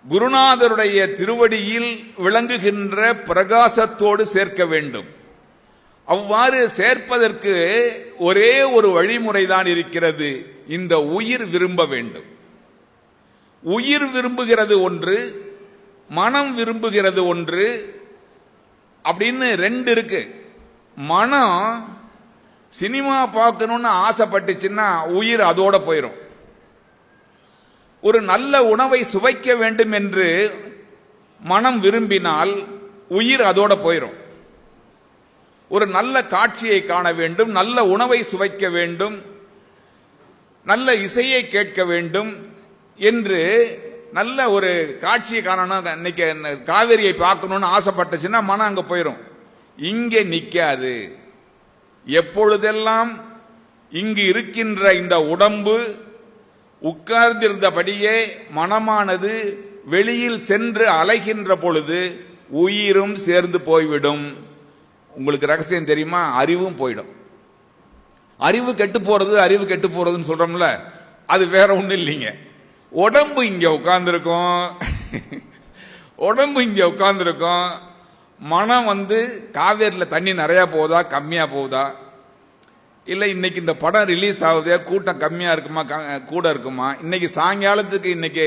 குருநாதருடைய திருவடியில் விளங்குகின்ற பிரகாசத்தோடு சேர்க்க வேண்டும். அவ்வாறு சேர்ப்பதற்கு ஒரே ஒரு வழிமுறைதான் இருக்கிறது. இந்த உயிர் விரும்ப வேண்டும். உயிர் விரும்புகிறது ஒன்று, மனம் விரும்புகிறது ஒன்று அப்படின்னு ரெண்டு இருக்கு. மனம் சினிமா பார்க்கணும்னு ஆசைப்பட்டுச்சுன்னா உயிர் அதோட போயிடும். ஒரு நல்ல உணவை சுவைக்க வேண்டும் என்று மனம் விரும்பினால் உயிர் அதோட போயிடும். ஒரு நல்ல காட்சியை காண வேண்டும், நல்ல உணவை சுவைக்க வேண்டும், நல்ல இசையை கேட்க வேண்டும் என்று நல்ல ஒரு காட்சியை காணணும். இன்னைக்கு காவேரியை பார்க்கணும்னு ஆசைப்பட்டுச்சுன்னா மனம் அங்க போயிடும். இங்கே நிக்காது. எப்பொழுதெல்லாம் இங்கு இருக்கின்ற இந்த உடம்பு உட்கார்ந்திருந்தபடியே மனமானது வெளியில் சென்று அலைகின்ற பொழுது உயிரும் சேர்ந்து போய்விடும். உங்களுக்கு ரகசியம் தெரியுமா? அறிவும் போயிடும். அறிவு கெட்டு போறது, அறிவு கெட்டு போறதுன்னு சொல்றோம்ல, அது வேற ஒண்ணும் இல்லைங்க. உடம்பு இங்க உட்கார்ந்துருக்கும், உடம்பு இங்க உட்கார்ந்துருக்கும். மனம் காவேரியில தண்ணி நிறைய போகுதா கம்மியா போகுதா, இல்ல இன்னைக்கு இந்த படம் ரிலீஸ் ஆகுது கூட்டம் கம்மியா இருக்குமா கூட இருக்குமா, இன்னைக்கு சாயங்காலத்துக்கு இன்னைக்கு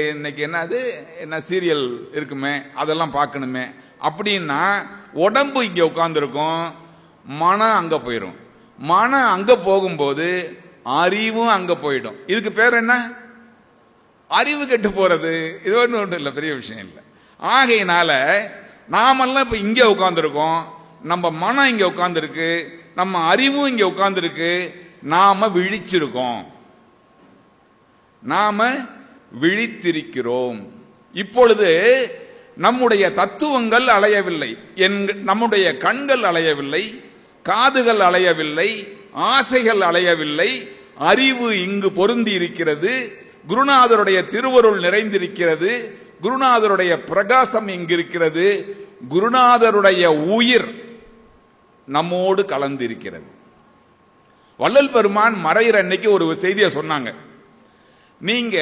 என்ன சீரியல் இருக்குமே அதெல்லாம் பார்க்கணுமே அப்படின்னா உடம்பு இங்க உட்கார்ந்துருக்கும், மனம் அங்க போயிடும். மனம் அங்க போகும்போது அறிவும் அங்க போயிடும். இதுக்கு பேர் என்ன? அறிவு கெட்டு போறது. இது ஒன்றும் இல்லை, பெரிய விஷயம் இல்லை. ஆகையினால நாமெல்லாம் இப்ப இங்க உட்கார்ந்துருக்கோம், நம்ம மனம் இங்க உட்கார்ந்துருக்கு, நம்ம அறிவும் இங்க உட்கார்ந்துருக்கு, நாம விழிச்சிருக்கோம், நாம விழித்திருக்கிறோம். இப்பொழுது நம்முடைய தத்துவங்கள் அலையவில்லை, நம்முடைய கண்கள் அலையவில்லை, காதுகள் அலையவில்லை, ஆசைகள் அலையவில்லை. அறிவு இங்கு பொருந்தி இருக்கிறது. குருநாதருடைய திருவருள் நிறைந்திருக்கிறது. குருநாதருடைய பிரகாசம் இங்கு இருக்கிறது. குருநாதருடைய உயிர் நம்மோடு கலந்திருக்கிறது. வள்ளல் பெருமான் மறையிற அன்னைக்கு ஒரு செய்தியை சொன்னாங்க. நீங்க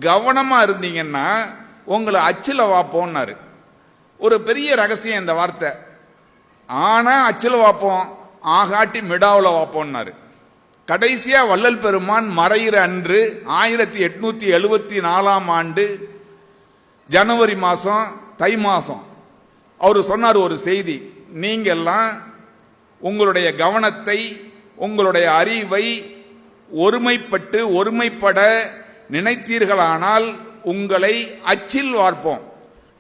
கவனமா இருந்தீங்கன்னா உங்களை அச்சில வாப்போம்னாரு. ஒரு பெரிய ரகசியம் இந்த வார்த்தை. ஆனா அச்சில வாப்போம், ஆகாட்டி மிடாவுல வாப்போம்னாரு. கடைசியா வள்ளல் பெருமான் மறையிற அன்று 1874 ஆண்டு ஜனவரி மாசம் தை மாசம் அவரு சொன்னார் ஒரு செய்தி. நீங்க எல்லாம் உங்களுடைய கவனத்தை, உங்களுடைய அறிவை ஒருமைப்பட நினைத்தீர்களானால் உங்களை அச்சில் வார்ப்போம்.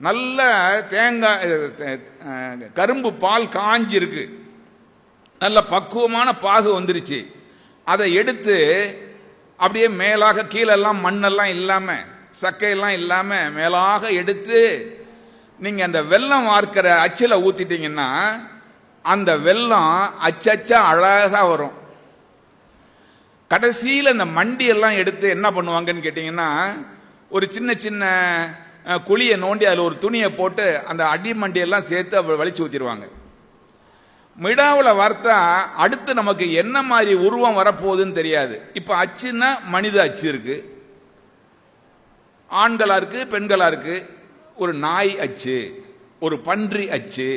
நல்ல தேங்காய் கரும்பு பால் காஞ்சிருக்கு, நல்ல பக்குவமான பாகு வந்துருச்சு. அதை எடுத்து அப்படியே மேலாக கீழெல்லாம் மண்ணெல்லாம் இல்லாம சக்கையெல்லாம் இல்லாம மேலாக எடுத்து நீங்க அந்த வெல்லம் வார்க்கிற அச்சில ஊத்திட்டீங்கன்னா அந்த வெல்லம் அச்சச்சா அழகா வரும். கடைசியில் இந்த மண்டி எல்லாம் எடுத்து என்ன பண்ணுவாங்கன்னு கேட்டீங்கன்னா ஒரு சின்ன சின்ன குழியை நோண்டி அதில் ஒரு துணியை போட்டு அந்த அடி மண்டியெல்லாம் சேர்த்து வலிச்சு ஊத்திடுவாங்க. மிடாவில் வார்த்தா அடுத்து நமக்கு என்ன மாதிரி உருவம் வரப்போகுதுன்னு தெரியாது. இப்ப அச்சுன்னா மனித அச்சு இருக்கு, ஆண்களா இருக்கு, பெண்களா இருக்கு. ஒரு நாய் அச்சு, ஒரு பன்றி அச்சு,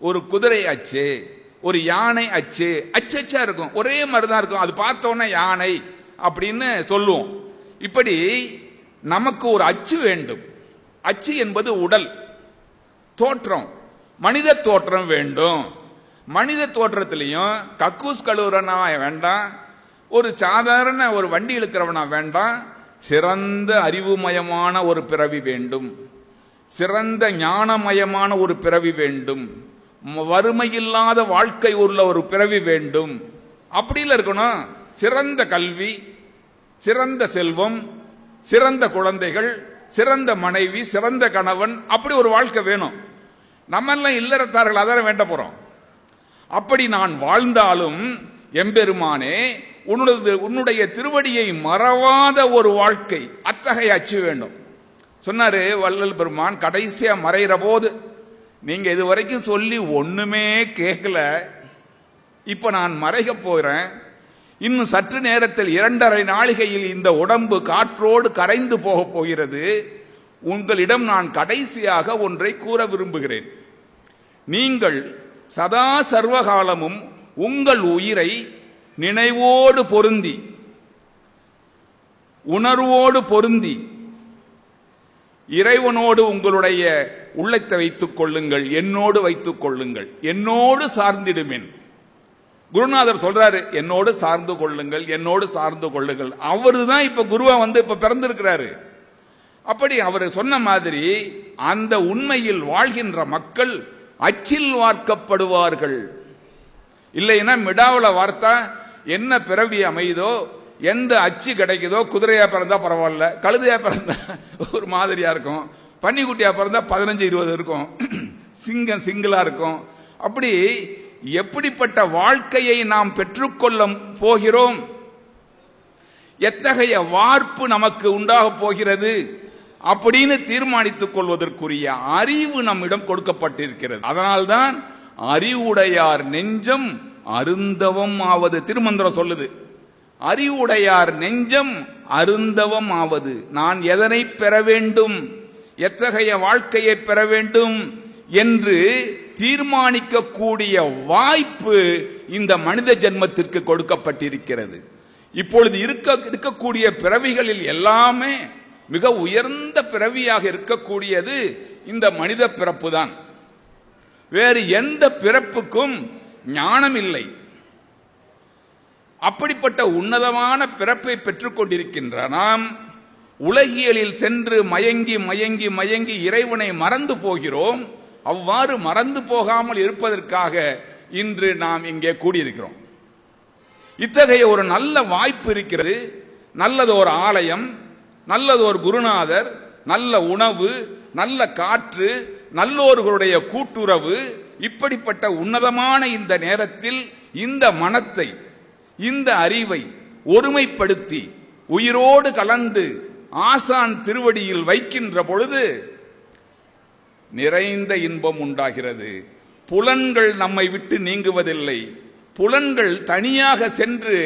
ஒரு குதிரை அச்சு, ஒரு யானை அச்சு, அச்சா இருக்கும். ஒரே மாதிரிதான் இருக்கும். அது பார்த்தோன்னா யானை அப்படின்னு சொல்லுவோம். இப்படி நமக்கு ஒரு அச்சு வேண்டும். அச்சு என்பது உடல் தோற்றம், மனித தோற்றம் வேண்டும். மனித தோற்றத்திலையும் கக்கூஸ் கழுவுறனா வேண்டாம், ஒரு சாதாரண ஒரு வண்டி இழுக்கிறவனா வேண்டாம். சிறந்த அறிவுமயமான ஒரு பிறவி வேண்டும், சிறந்த ஞானமயமான ஒரு பிறவி வேண்டும், வறுமையில்லாத வாழ்க்கை உள்ள ஒரு பிறவி வேண்டும். அப்படில இருக்கணும். சிறந்த கல்வி, சிறந்த செல்வம், சிறந்த குழந்தைகள், சிறந்த மனைவி, சிறந்த கணவன், அப்படி ஒரு வாழ்க்கை வேணும். நம்ம எல்லாம் இல்லறத்தார்கள் அதான் வேண்ட போறோம். அப்படி நான் வாழ்ந்தாலும் எம்பெருமானே உன்னுடைய திருவடியை மறவாத ஒரு வாழ்க்கை, அத்தகைய அச்சு வேண்டும் சொன்னாரு வள்ளல் பெருமான். கடைசியா மறைகிற போது நீங்க இதுவரைக்கும் சொல்லி ஒண்ணுமே கேட்கல, இப்ப நான் மறைக போறேன், இன்னும் சற்று நேரத்தில் 2½ நாழிகையில் இந்த உடம்பு காற்றோடு கரைந்து போக போகிறது. உங்களிடம் நான் கடைசியாக ஒன்றை கூற விரும்புகிறேன். நீங்கள் சதா சர்வகாலமும் உங்கள் உயிரை நினைவோடு பொருந்தி, உணர்வோடு பொருந்தி, இறைவனோடு உங்களுடைய உள்ளத்தை வைத்துக் கொள்ளுங்கள், என்னோடு வைத்துக் கொள்ளுங்கள், என்னோடு சார்ந்திடுமேன். குருநாதர் சொல்றாரு, என்னோடு சார்ந்து கொள்ளுங்கள், என்னோடு சார்ந்து கொள்ளுங்கள். அவரு தான் இப்ப குருவா இப்ப பிறந்திருக்கிறாரு. அப்படி அவர் சொன்ன மாதிரி அந்த உண்மையில் வாழ்கின்ற மக்கள் அச்சில் வார்க்கப்படுவார்கள். இல்லைன்னா மிடாவுல வார்த்தா என்ன பிறவி அமைதோ, எந்த அச்சு கிடைக்குதோ, குதிரையா பிறந்தா பரவாயில்ல, கழுதையா பிறந்தா ஒரு மாதிரியா இருக்கும், பன்னிக்குட்டியா பிறந்தா 15-20 இருக்கும், சிங்கிளா இருக்கும். அப்படி எப்படிப்பட்ட வாழ்க்கையை நாம் பெற்றுக்கொள்ள போகிறோம், எத்தகைய வார்ப்பு நமக்கு உண்டாக போகிறது அப்படின்னு தீர்மானித்துக் கொள்வதற்குரிய அறிவு நம்மிடம் கொடுக்கப்பட்டிருக்கிறது. அதனால்தான் அறிவுடையார் நெஞ்சம் அருந்தவம் ஆவது திருமந்திரம் சொல்லுது. அறிவுடையார் நெஞ்சம் அருந்தவம் ஆவது. நான் எதனை பெற வேண்டும், எத்தகைய வாழ்க்கையை பெற வேண்டும் என்று தீர்மானிக்கக்கூடிய வாய்ப்பு இந்த மனித ஜென்மத்திற்கு கொடுக்கப்பட்டிருக்கிறது. இப்பொழுது இருக்கக்கூடிய பிறவிகளில் எல்லாமே மிக உயர்ந்த பிறவியாக இருக்கக்கூடியது இந்த மனித பிறப்பு தான். வேறு எந்த பிறப்புக்கும் ஞானம் இல்லை. அப்படிப்பட்ட உன்னதமான பிறப்பை பெற்றுக் கொண்டிருக்கின்ற நாம் உலகியலில் சென்று மயங்கி மயங்கி மயங்கி இறைவனை மறந்து போகிறோம். அவ்வாறு மறந்து போகாமல் இருப்பதற்காக இன்று நாம் இங்கே கூடியிருக்கிறோம். இத்தகைய ஒரு நல்ல வாய்ப்பு இருக்கிறது. நல்லது ஒரு ஆலயம், நல்லது ஒரு குருநாதர், நல்ல உணவு, நல்ல காற்று, நல்லோர்களுடைய கூட்டுறவு, இப்படிப்பட்ட உன்னதமான இந்த நேரத்தில் இந்த மனத்தை, இந்த அறிவை ஒருமைப்படுத்தி உயிரோடு கலந்து ஆசான் திருவடியில் வைக்கின்ற பொழுது நிறைந்த இன்பம் உண்டாகிறது. புலன்கள் நம்மை விட்டு நீங்குவதில்லை. புலன்கள் தனியாக சென்று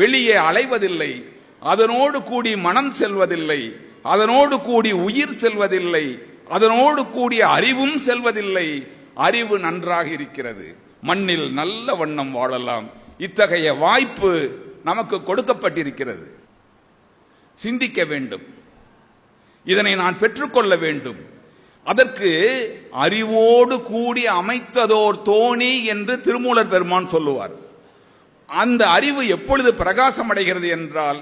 வெளியே அலைவதில்லை. அதனோடு கூடி மனம் செல்வதில்லை, அதனோடு கூடி உயிர் செல்வதில்லை, அதனோடு கூடிய அறிவும் செல்வதில்லை. அறிவு நன்றாக இருக்கிறது. மண்ணில் நல்ல வண்ணம் வாழலாம். இத்தகைய வாய்ப்பு நமக்கு கொடுக்கப்பட்டிருக்கிறது. சிந்திக்க வேண்டும். இதனை நான் பெற்றுக்கொள்ள வேண்டும். அதற்கு அறிவோடு கூடி அமைத்ததோர் தோணி என்று திருமூலர் பெருமான் சொல்லுவார். அந்த அறிவு எப்பொழுது பிரகாசம் அடைகிறது என்றால்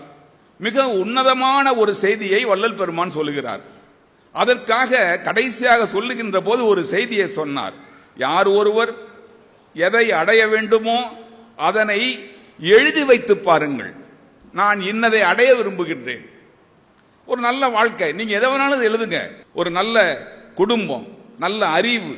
மிக உன்னதமான ஒரு செய்தியை வள்ளல் பெருமான் சொல்லுகிறார். அதற்காக கடைசியாக சொல்லுகின்ற போது ஒரு செய்தியை சொன்னார். யார் ஒருவர் எதை அடைய வேண்டுமோ அதனை எழுதி வைத்து பாருங்கள். நான் இன்னதை அடைய விரும்புகின்றேன். ஒரு நல்ல வாழ்க்கை, நீங்க எதை வேணாலும் எழுதுங்க. ஒரு நல்ல குடும்பம், நல்ல அறிவு,